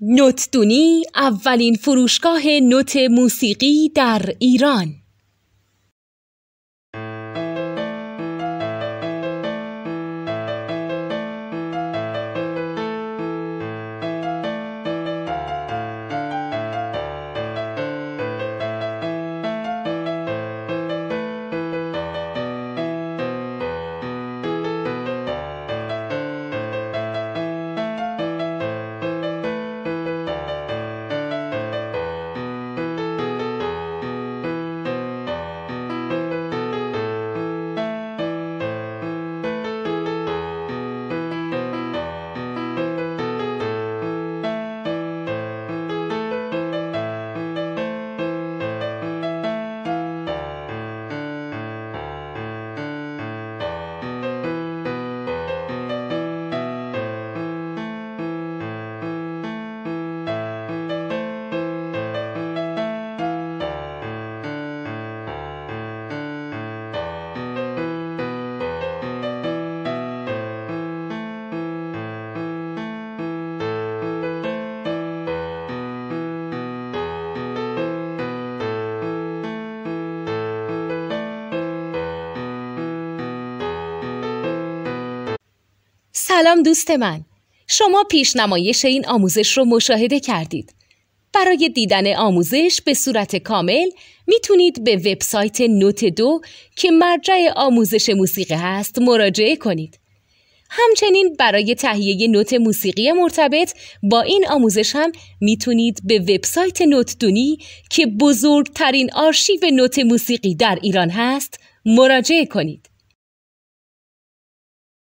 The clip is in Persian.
نوتدونی اولین فروشگاه نوت موسیقی در ایران. سلام دوست من، شما پیشنمایش این آموزش رو مشاهده کردید. برای دیدن آموزش به صورت کامل میتونید به وبسایت نوت 2 که مرجع آموزش موسیقی هست مراجعه کنید. همچنین برای تهیه نوت موسیقی مرتبط با این آموزش هم میتونید به وبسایت نوتدونی که بزرگترین آرشیو نوت موسیقی در ایران هست مراجعه کنید.